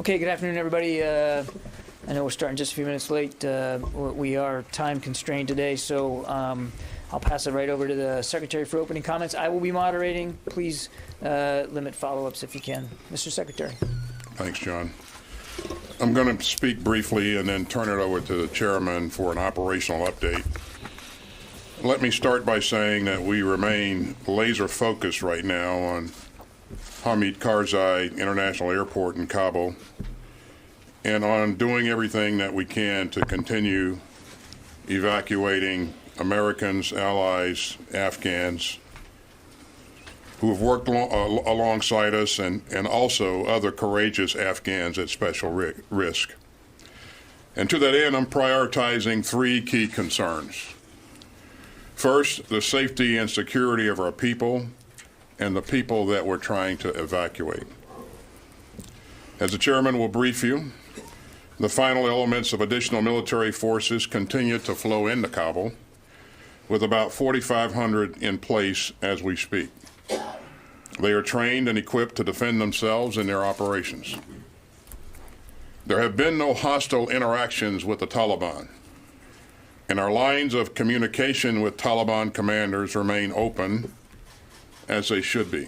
Okay, good afternoon, everybody. I know we're starting just a few minutes late. We are time constrained today, so I'll pass it right over to the Secretary for opening comments. I will be moderating. Please limit follow-ups if you can. Mr. Secretary. Thanks, John. I'm going to speak briefly and then turn it over to the chairman for an operational update. Let me start by saying that we remain laser focused right now on Hamid Karzai International Airport in Kabul and on doing everything that we can to continue evacuating Americans, allies, Afghans who have worked alongside us and also other courageous Afghans at special risk. And to that end, I'm prioritizing three key concerns. First, the safety and security of our people and the people that we're trying to evacuate. As the chairman will brief you, the final elements of additional military forces continue to flow into Kabul, with about 4,500 in place as we speak. They are trained and equipped to defend themselves in their operations. There have been no hostile interactions with the Taliban, and our lines of communication with Taliban commanders remain open, as they should be.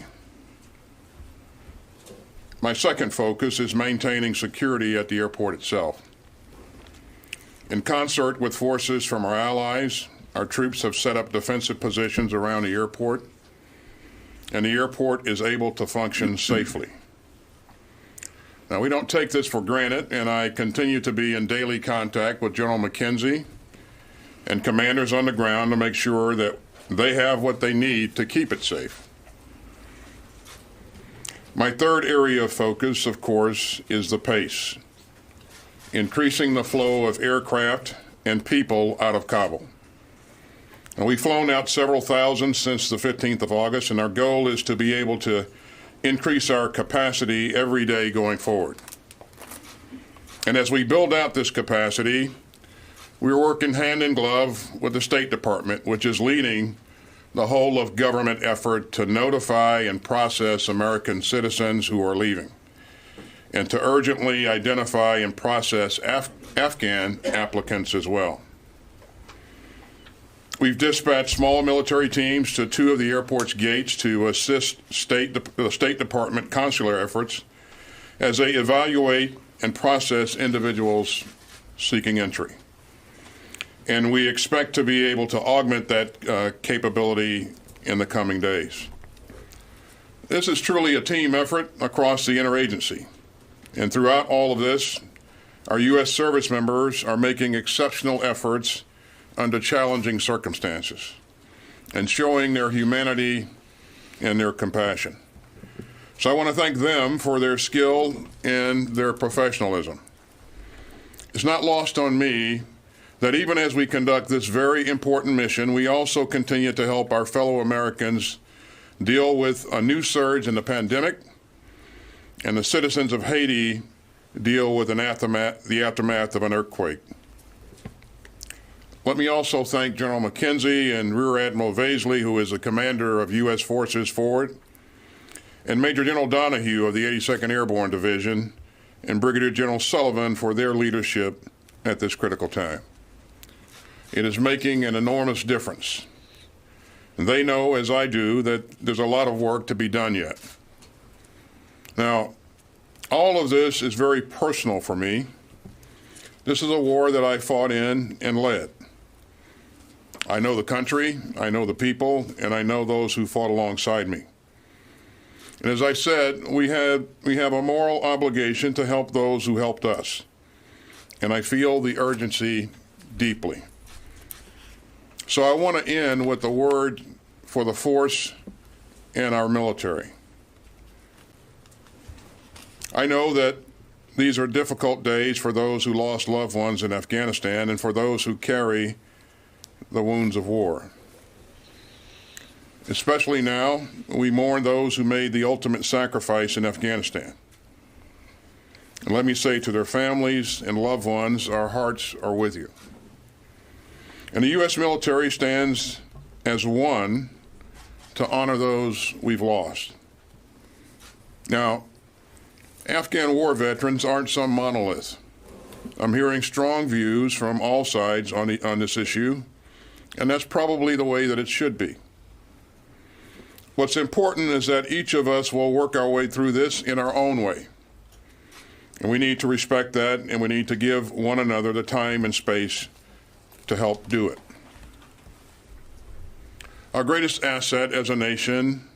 My second focus is maintaining security at the airport itself. In concert with forces from our allies, our troops have set up defensive positions around the airport, and the airport is able to function safely. Now, we don't take this for granted, and I continue to be in daily contact with General McKenzie and commanders on the ground to make sure that they have what they need to keep it safe. My third area of focus, of course, is the pace, increasing the flow of aircraft and people out of Kabul. And we've flown out several thousand since the 15th of August, and our goal is to be able to increase our capacity every day going forward. And as we build out this capacity, we're working hand in glove with the State Department, which is leading the whole of government effort to notify and process American citizens who are leaving, and to urgently identify and process Afghan applicants as well. We've dispatched small military teams to two of the airport's gates to assist the State Department consular efforts as they evaluate and process individuals seeking entry. And we expect to be able to augment that capability in the coming days. This is truly a team effort across the interagency. And throughout all of this, our U.S. service members are making exceptional efforts under challenging circumstances and showing their humanity and their compassion. So I want to thank them for their skill and their professionalism. It's not lost on me that even as we conduct this very important mission, we also continue to help our fellow Americans deal with a new surge in the pandemic, and the citizens of Haiti deal with the aftermath of an earthquake. Let me also thank General McKenzie and Rear Admiral Vaisley, who is the commander of U.S. Forces Forward, and Major General Donahue of the 82nd Airborne Division, and Brigadier General Sullivan for their leadership at this critical time. It is making an enormous difference. And they know, as I do, that there's a lot of work to be done yet. Now, all of this is very personal for me. This is a war that I fought in and led. I know the country, I know the people, and I know those who fought alongside me. And as I said, we have a moral obligation to help those who helped us. And I feel the urgency deeply. So I want to end with a word for the force and our military. I know that these are difficult days for those who lost loved ones in Afghanistan and for those who carry the wounds of war. Especially now, we mourn those who made the ultimate sacrifice in Afghanistan. And let me say to their families and loved ones, our hearts are with you. And the U.S. military stands as one to honor those we've lost. Now, Afghan war veterans aren't some monolith. I'm hearing strong views from all sides on this issue, and that's probably the way that it should be. What's important is that each of us will work our way through this in our own way. And we need to respect that, and we need to give one another the time and space to help do it. Our greatest asset as a nation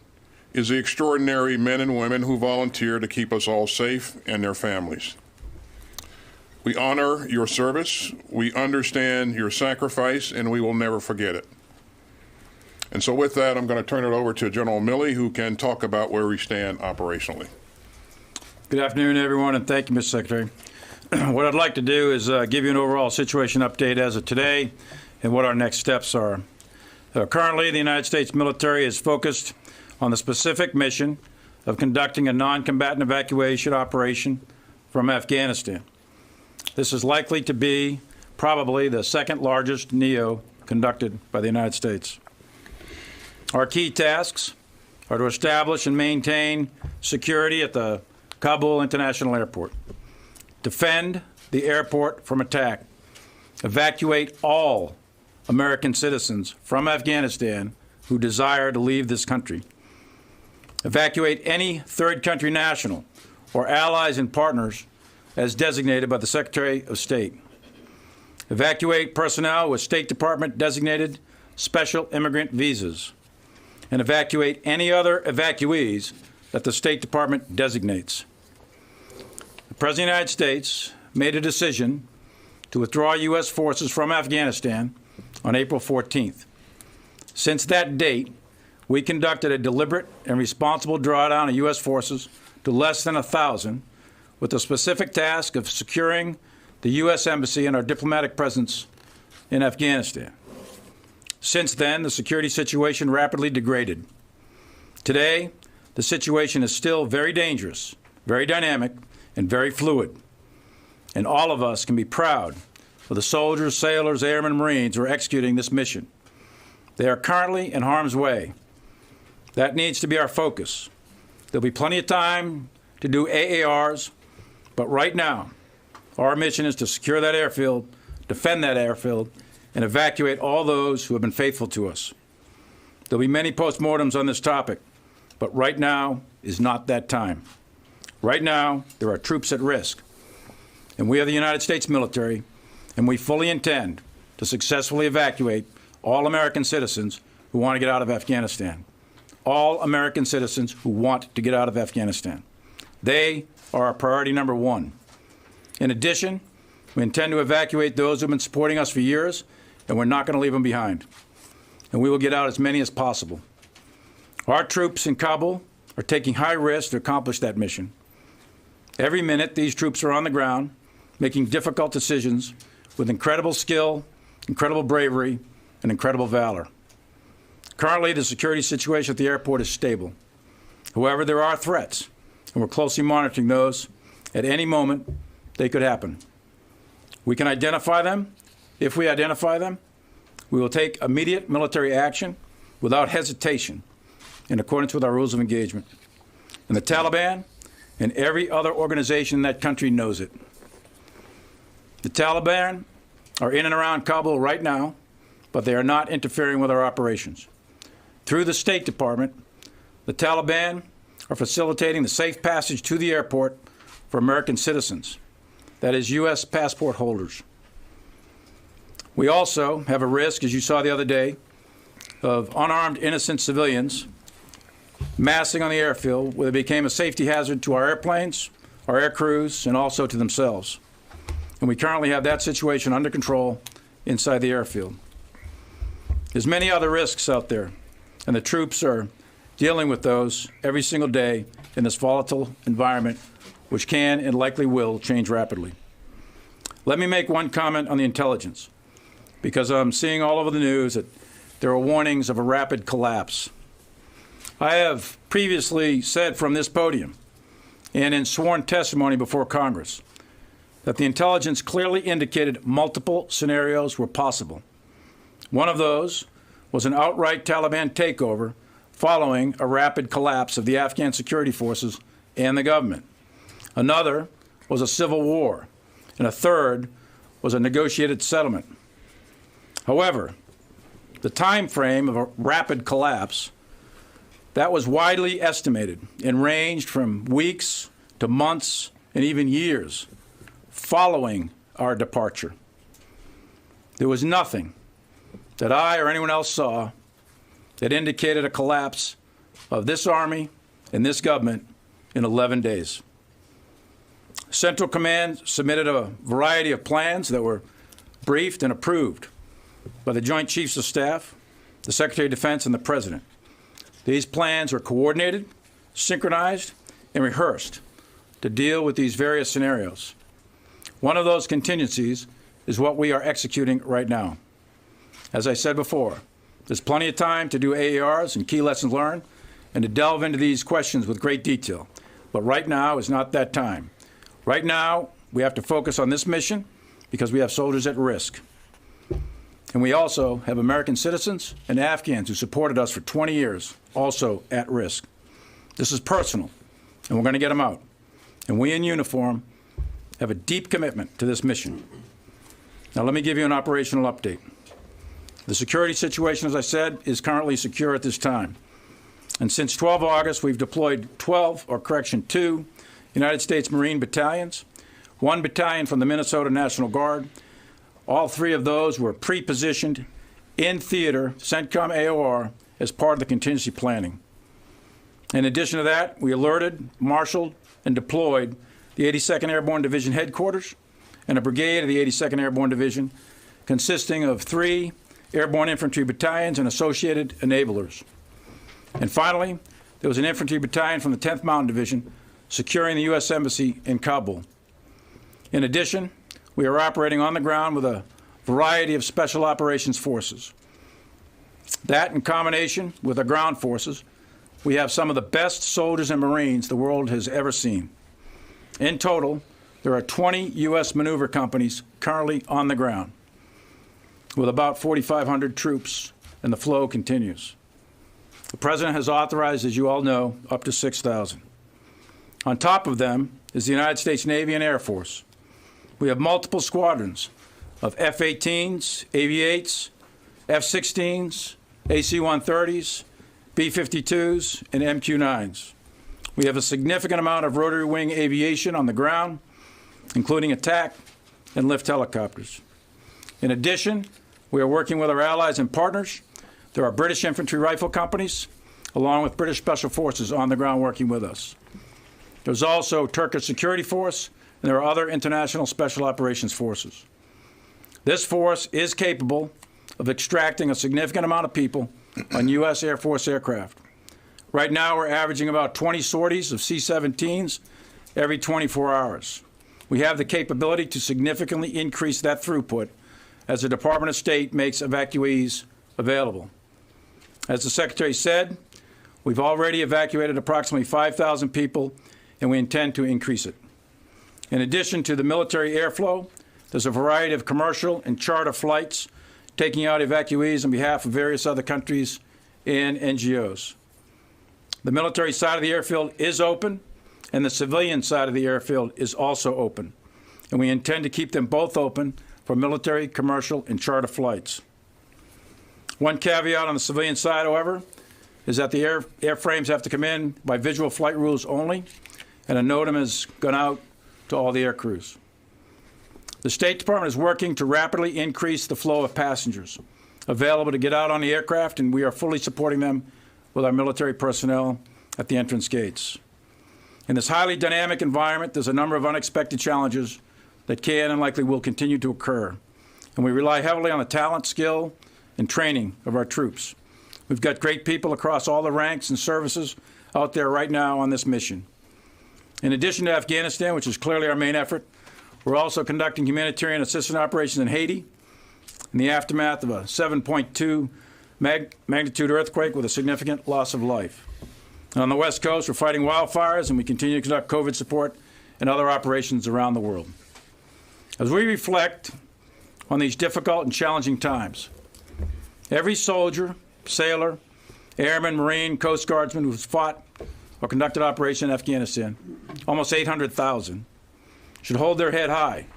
is the extraordinary men and women who volunteer to keep us all safe and their families. We honor your service, we understand your sacrifice, and we will never forget it. And so with that, I'm going to turn it over to General Milley, who can talk about where we stand operationally. Good afternoon, everyone, and thank you, Mr. Secretary. What I'd like to do is give you an overall situation update as of today and what our next steps are. Currently, the United States military is focused on the specific mission of conducting a non-combatant evacuation operation from Afghanistan. This is likely to be probably the second largest NEO conducted by the United States. Our key tasks are to establish and maintain security at the Kabul International Airport, defend the airport from attack, evacuate all American citizens from Afghanistan who desire to leave this country, evacuate any third country national or allies and partners as designated by the Secretary of State, evacuate personnel with State Department designated special immigrant visas, and evacuate any other evacuees that the State Department designates. The President of the United States made a decision to withdraw U.S. forces from Afghanistan on April 14th. Since that date, we conducted a deliberate and responsible drawdown of U.S. forces to less than 1,000 with the specific task of securing the U.S. Embassy and our diplomatic presence in Afghanistan. Since then, the security situation rapidly degraded. Today, the situation is still very dangerous, very dynamic, and very fluid. And all of us can be proud of the soldiers, sailors, airmen, and Marines who are executing this mission. They are currently in harm's way. That needs to be our focus. There'll be plenty of time to do AARs, but right now, our mission is to secure that airfield, defend that airfield, and evacuate all those who have been faithful to us. There'll be many postmortems on this topic, but right now is not that time. Right now, there are troops at risk, and we are the United States military, and we fully intend to successfully evacuate all American citizens who want to get out of Afghanistan. All American citizens who want to get out of Afghanistan. They are our priority number one. In addition, we intend to evacuate those who have been supporting us for years, and we're not going to leave them behind. And we will get out as many as possible. Our troops in Kabul are taking high risks to accomplish that mission. Every minute, these troops are on the ground, making difficult decisions with incredible skill, incredible bravery, and incredible valor. Currently, the security situation at the airport is stable. However, there are threats, and we're closely monitoring those. At any moment, they could happen. We can identify them. If we identify them, we will take immediate military action without hesitation in accordance with our rules of engagement. And the Taliban and every other organization in that country knows it. The Taliban are in and around Kabul right now, but they are not interfering with our operations. Through the State Department, the Taliban are facilitating the safe passage to the airport for American citizens, that is, U.S. passport holders. We also have a risk, as you saw the other day, of unarmed innocent civilians massing on the airfield where they became a safety hazard to our airplanes, our air crews, and also to themselves. And we currently have that situation under control inside the airfield. There's many other risks out there, and the troops are dealing with those every single day in this volatile environment, which can and likely will change rapidly. Let me make one comment on the intelligence, because I'm seeing all over the news that there are warnings of a rapid collapse. I have previously said from this podium and in sworn testimony before Congress that the intelligence clearly indicated multiple scenarios were possible. One of those was an outright Taliban takeover following a rapid collapse of the Afghan security forces and the government. Another was a civil war. And a third was a negotiated settlement. However, the time frame of a rapid collapse, that was widely estimated and ranged from weeks to months and even years following our departure. There was nothing that I or anyone else saw that indicated a collapse of this Army and this government in 11 days. Central Command submitted a variety of plans that were briefed and approved by the Joint Chiefs of Staff, the Secretary of Defense, and the President. These plans were coordinated, synchronized, and rehearsed to deal with these various scenarios. One of those contingencies is what we are executing right now. As I said before, there's plenty of time to do AARs and key lessons learned and to delve into these questions with great detail. But right now is not that time. Right now, we have to focus on this mission because we have soldiers at risk. And we also have American citizens and Afghans who supported us for 20 years, also at risk. This is personal, and we're going to get them out. And we in uniform have a deep commitment to this mission. Now, let me give you an operational update. The security situation, as I said, is currently secure at this time. And since 12 August, we've deployed 2 United States Marine battalions, 1 battalion from the Minnesota National Guard. All 3 of those were pre-positioned in theater, CENTCOM AOR, as part of the contingency planning. In addition to that, we alerted, marshaled, and deployed the 82nd Airborne Division headquarters and a brigade of the 82nd Airborne Division consisting of 3 airborne infantry battalions and associated enablers. And finally, there was an infantry battalion from the 10th Mountain Division securing the U.S. Embassy in Kabul. In addition, we are operating on the ground with a variety of special operations forces. That, in combination with our ground forces, we have some of the best soldiers and Marines the world has ever seen. In total, there are 20 U.S. maneuver companies currently on the ground, with about 4,500 troops, and the flow continues. The President has authorized, as you all know, up to 6,000. On top of them is the United States Navy and Air Force. We have multiple squadrons of F-18s, AV-8s, F-16s, AC-130s, B-52s, and MQ-9s. We have a significant amount of rotary wing aviation on the ground, including attack and lift helicopters. In addition, we are working with our allies and partners. There are British infantry rifle companies, along with British Special Forces on the ground working with us. There's also Turkish Security Force, and there are other international special operations forces. This force is capable of extracting a significant amount of people on U.S. Air Force aircraft. Right now, we're averaging about 20 sorties of C-17s every 24 hours. We have the capability to significantly increase that throughput as the Department of State makes evacuees available. As the Secretary said, we've already evacuated approximately 5,000 people, and we intend to increase it. In addition to the military airflow, there's a variety of commercial and charter flights taking out evacuees on behalf of various other countries and NGOs. The military side of the airfield is open, and the civilian side of the airfield is also open. And we intend to keep them both open for military, commercial, and charter flights. One caveat on the civilian side, however, is that the airframes have to come in by visual flight rules only, and a NOTAM has gone out to all the air crews. The State Department is working to rapidly increase the flow of passengers available to get out on the aircraft, and we are fully supporting them with our military personnel at the entrance gates. In this highly dynamic environment, there's a number of unexpected challenges that can and likely will continue to occur, and we rely heavily on the talent, skill, and training of our troops. We've got great people across all the ranks and services out there right now on this mission. In addition to Afghanistan, which is clearly our main effort, we're also conducting humanitarian assistance operations in Haiti in the aftermath of a 7.2 magnitude earthquake with a significant loss of life. And on the West Coast, we're fighting wildfires, and we continue to conduct COVID support and other operations around the world. As we reflect on these difficult and challenging times, every soldier, sailor, airman, Marine, Coast Guardsman who's fought or conducted operations in Afghanistan, almost 800,000, should hold their head high.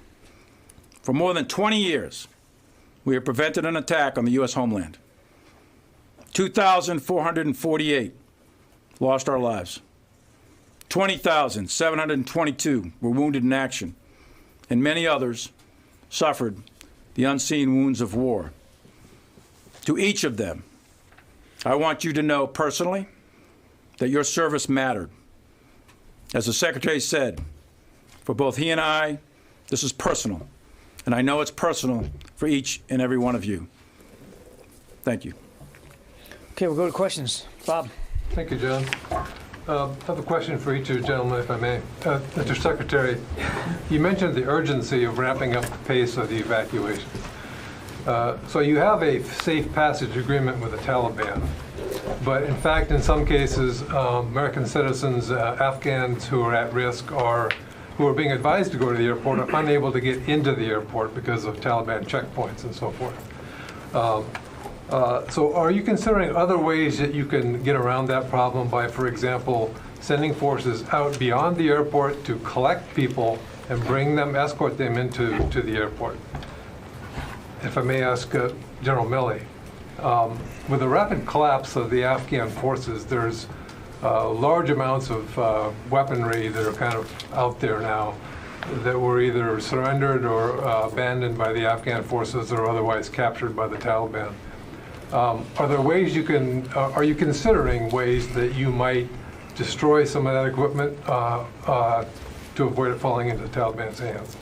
For more than 20 years, we have prevented an attack on the U.S. homeland. 2,448 lost our lives. 20,722 were wounded in action, and many others suffered the unseen wounds of war. To each of them, I want you to know personally that your service mattered. As the Secretary said, for both he and I, this is personal, and I know it's personal for each and every one of you. Thank you. Okay, we'll go to questions. Bob. Thank you, John. I have a question for each of you gentlemen, if I may. Mr. Secretary, you mentioned the urgency of ramping up the pace of the evacuation. So you have a safe passage agreement with the Taliban, but in fact, in some cases, American citizens, Afghans who are at risk or who are being advised to go to the airport are unable to get into the airport because of Taliban checkpoints and so forth. So are you considering other ways that you can get around that problem by, for example, sending forces out beyond the airport to collect people and bring them, escort them into the airport? If I may ask General Milley, with the rapid collapse of the Afghan forces, there's large amounts of weaponry that are kind of out there now that were either surrendered or abandoned by the Afghan forces or otherwise captured by the Taliban. Are there ways you can, are you considering ways that you might destroy some of that equipment to avoid it falling into the Taliban's hands?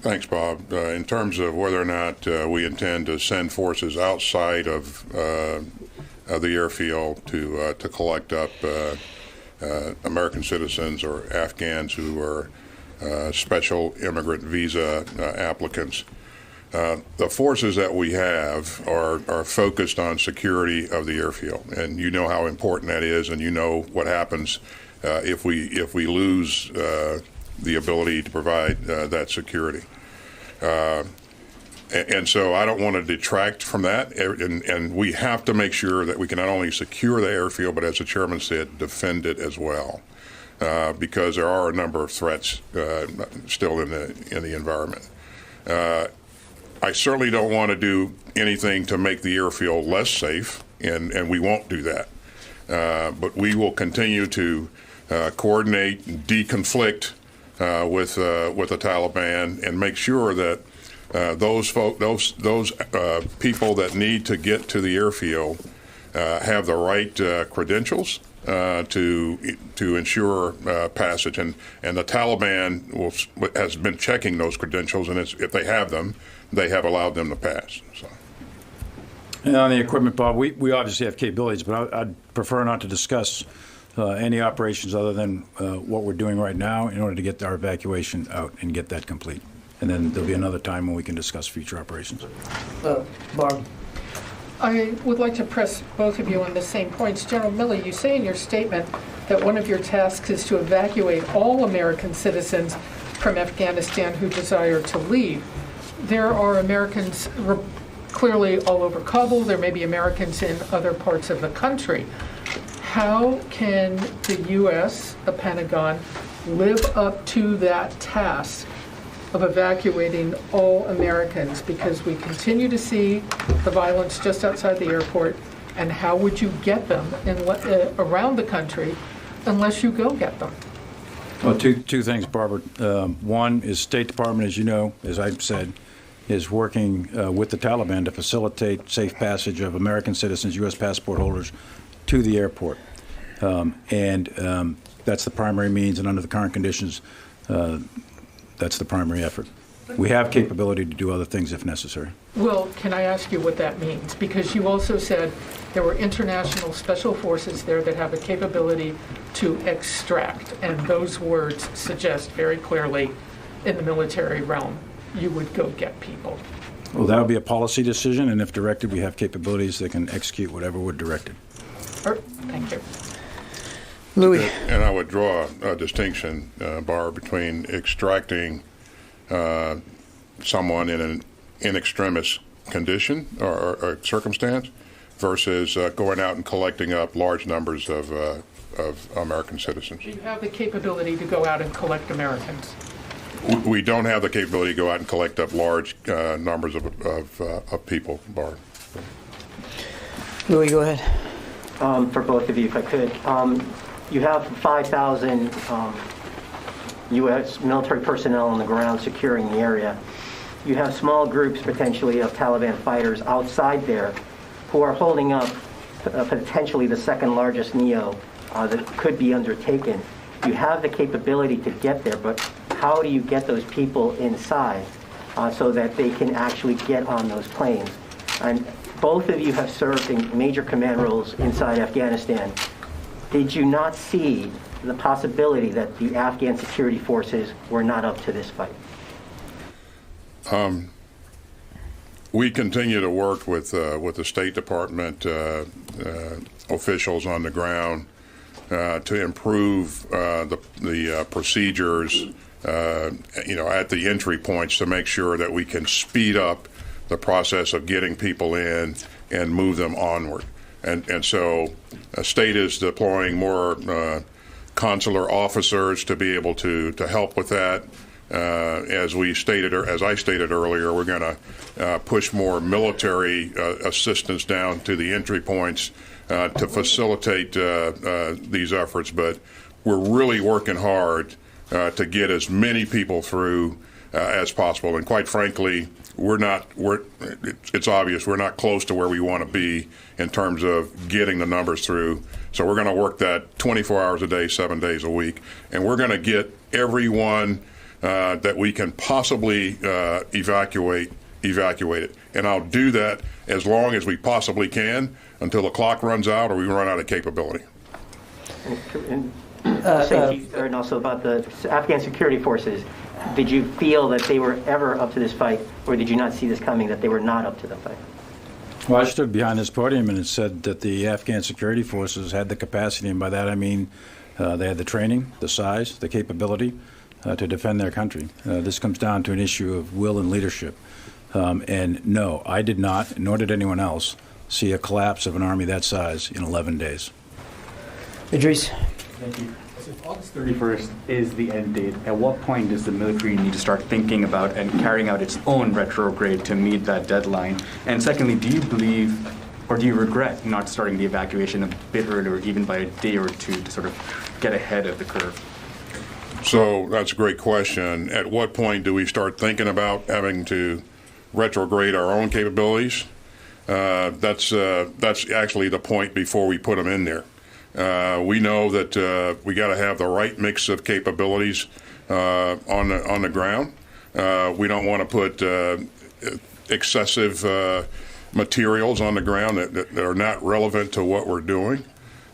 Thanks, Bob. In terms of whether or not we intend to send forces outside of the airfield to collect up American citizens or Afghans who are special immigrant visa applicants, the forces that we have are focused on security of the airfield, and you know how important that is, and you know what happens if we lose the ability to provide that security. And so I don't want to detract from that, and we have to make sure that we can not only secure the airfield, but as the chairman said, defend it as well, because there are a number of threats still in the environment. I certainly don't want to do anything to make the airfield less safe, and we won't do that. But we will continue to coordinate and deconflict with the Taliban and make sure that those people that need to get to the airfield have the right credentials to ensure passage, and the Taliban has been checking those credentials, and if they have them, they have allowed them to pass. So. And on the equipment, Bob, we obviously have capabilities, but I'd prefer not to discuss any operations other than what we're doing right now in order to get our evacuation out and get that complete. And then there'll be another time when we can discuss future operations. Barb. I would like to press both of you on the same points. General Milley, you say in your statement that one of your tasks is to evacuate all American citizens from Afghanistan who desire to leave. There are Americans clearly all over Kabul. There may be Americans in other parts of the country. How can the U.S., the Pentagon, live up to that task of evacuating all Americans? Because we continue to see the violence just outside the airport, and how would you get them around the country unless you go get them? Well, two things, Barbara. One is State Department, as you know, as I've said, is working with the Taliban to facilitate safe passage of American citizens, U.S. passport holders, to the airport. And that's the primary means, and under the current conditions, that's the primary effort. We have capability to do other things if necessary. Well, can I ask you what that means? Because you also said there were international special forces there that have a capability to extract, and those words suggest very clearly in the military realm you would go get people. Well, that would be a policy decision, and if directed, we have capabilities that can execute whatever we're directed. Thank you. Louis. And I would draw a distinction, Barb, between extracting someone in an in extremis condition or circumstance versus going out and collecting up large numbers of American citizens. Do you have the capability to go out and collect Americans? We don't have the capability to go out and collect up large numbers of people, Barb. Louis, go ahead. For both of you, if I could. You have 5,000 U.S. military personnel on the ground securing the area. You have small groups, potentially, of Taliban fighters outside there who are holding up potentially the second largest NEO that could be undertaken. You have the capability to get there, but how do you get those people inside so that they can actually get on those planes? And both of you have served in major command roles inside Afghanistan. Did you not see the possibility that the Afghan security forces were not up to this fight? We continue to work with the State Department officials on the ground to improve the procedures, at the entry points to make sure that we can speed up the process of getting people in and move them onward. And so the state is deploying more consular officers to be able to help with that. As I stated earlier, we're going to push more military assistance down to the entry points to facilitate these efforts. But we're really working hard to get as many people through as possible. And quite frankly, it's obvious we're not close to where we want to be in terms of getting the numbers through. So we're going to work that 24 hours a day, 7 days a week, and we're going to get everyone that we can possibly evacuate it. And I'll do that as long as we possibly can until the clock runs out or we run out of capability. And also about the Afghan security forces, did you feel that they were ever up to this fight, or did you not see this coming, that they were not up to the fight? Well, I stood behind this podium and it said that the Afghan security forces had the capacity, and by that I mean they had the training, the size, the capability to defend their country. This comes down to an issue of will and leadership. And no, I did not, nor did anyone else, see a collapse of an army that size in 11 days. Idris. Thank you. So if August 31st is the end date, at what point does the military need to start thinking about and carrying out its own retrograde to meet that deadline? And secondly, do you believe or do you regret not starting the evacuation a bit earlier, even by a day or two, to sort of get ahead of the curve? So that's a great question. At what point do we start thinking about having to retrograde our own capabilities? That's actually the point before we put them in there. We know that we got to have the right mix of capabilities on the ground. We don't want to put excessive materials on the ground that are not relevant to what we're doing,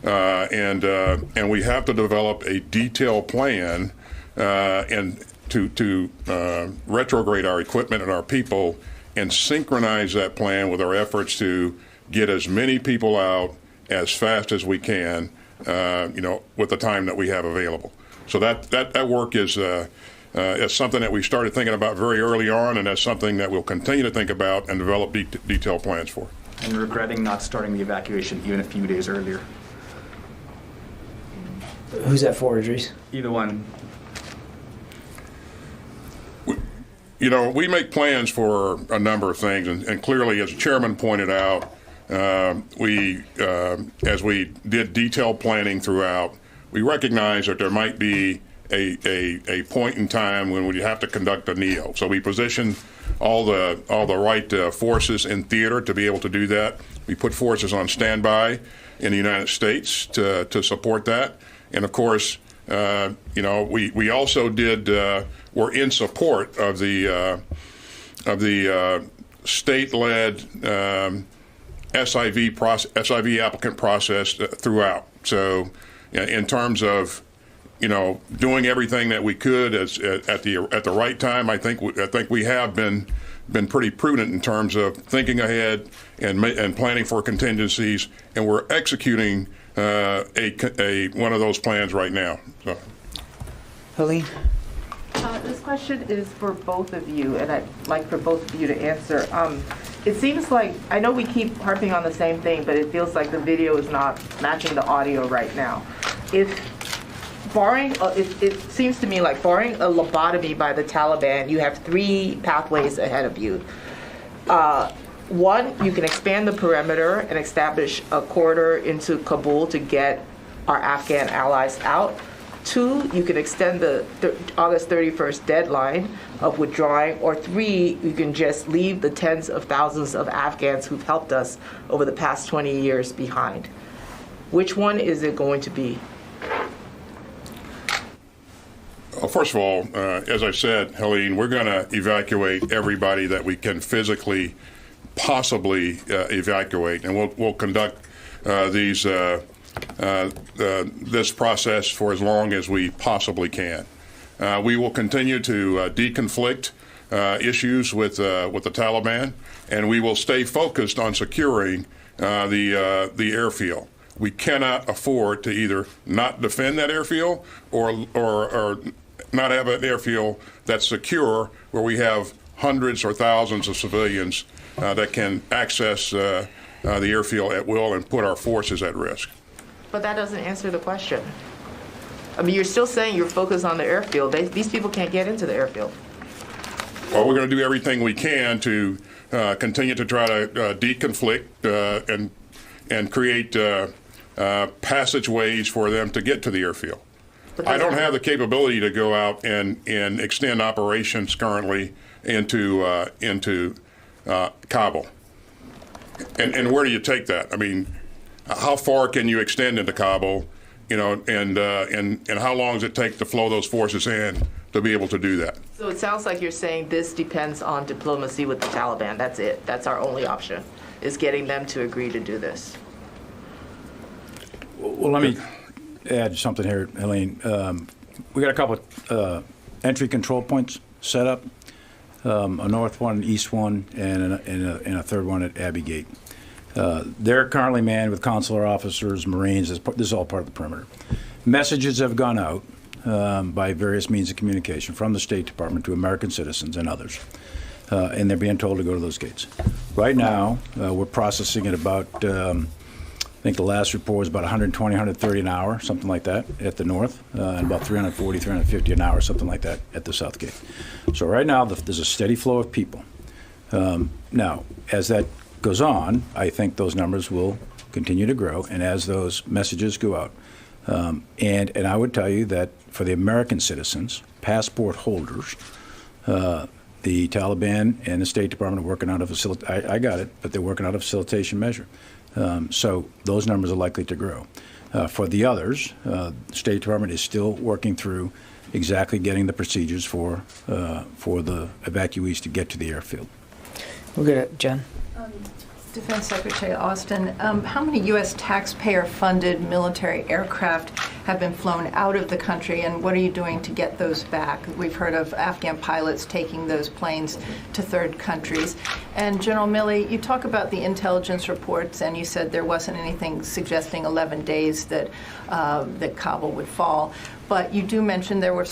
and we have to develop a detailed plan and to retrograde our equipment and our people and synchronize that plan with our efforts to get as many people out as fast as we can, with the time that we have available. So that work is something that we started thinking about very early on, and that's something that we'll continue to think about and develop detailed plans for. And regretting not starting the evacuation even a few days earlier. Who's that for, Idris? Either one. We make plans for a number of things, and clearly, as the chairman pointed out, as we did detailed planning throughout, we recognize that there might be a point in time when we have to conduct a NEO. So we position all the right forces in theater to be able to do that. We put forces on standby in the United States to support that, and of course, we also were in support of the state-led SIV applicant process throughout. So, in terms of doing everything that we could at the right time, I think we have been pretty prudent in terms of thinking ahead and planning for contingencies, and we're executing one of those plans right now. So. Helene? This question is for both of you, and I'd like for both of you to answer. it seems like, I know we keep harping on the same thing, but it feels like the video is not matching the audio right now. It seems to me like barring a lobotomy by the Taliban, you have 3 pathways ahead of you. One, you can expand the perimeter and establish a corridor into Kabul to get our Afghan allies out. 2, you can extend the August 31st deadline of withdrawing. Or 3, you can just leave the tens of thousands of Afghans who've helped us over the past 20 years behind. Which one is it going to be? Well, first of all, as I said, Helene, we're going to evacuate everybody that we can physically possibly evacuate, and we'll conduct this process for as long as we possibly can. We will continue to deconflict issues with the Taliban, and we will stay focused on securing the airfield. We cannot afford to either not defend that airfield or not have an airfield that's secure, where we have hundreds or thousands of civilians that can access the airfield at will and put our forces at risk. But that doesn't answer the question. I mean, you're still saying you're focused on the airfield. These people can't get into the airfield. Well, we're going to do everything we can to continue to try to deconflict and create passageways for them to get to the airfield. I don't have the capability to go out and extend operations currently into Kabul. And where do you take that? I mean, how far can you extend into Kabul? You know, and how long does it take to flow those forces in to be able to do that? So it sounds like you're saying this depends on diplomacy with the Taliban. That's it. That's our only option, is getting them to agree to do this. Well, let me add something here, Helene. We got a couple of entry control points set up, a north one, an east one, and a third one at Abbey Gate. They're currently manned with consular officers, Marines. This is all part of the perimeter. Messages have gone out by various means of communication from the State Department to American citizens and others, and they're being told to go to those gates. Right now, we're processing at about, I think the last report was about 120, 130 an hour, something like that, at the north, and about 340, 350 an hour, something like that, at the south gate. So right now, there's a steady flow of people. Now, as that goes on, I think those numbers will continue to grow, and as those messages go out. And I would tell you that for the American citizens, passport holders, the Taliban and the State Department are working out I got it, but they're working out a facilitation measure. So those numbers are likely to grow. For the others, the State Department is still working through exactly getting the procedures for the evacuees to get to the airfield. We'll get it, Jen. Defense Secretary Austin, how many U.S. taxpayer-funded military aircraft have been flown out of the country, and what are you doing to get those back? We've heard of Afghan pilots taking those planes to third countries. And General Milley, you talk about the intelligence reports, and you said there wasn't anything suggesting 11 days that Kabul would fall. But you do mention there were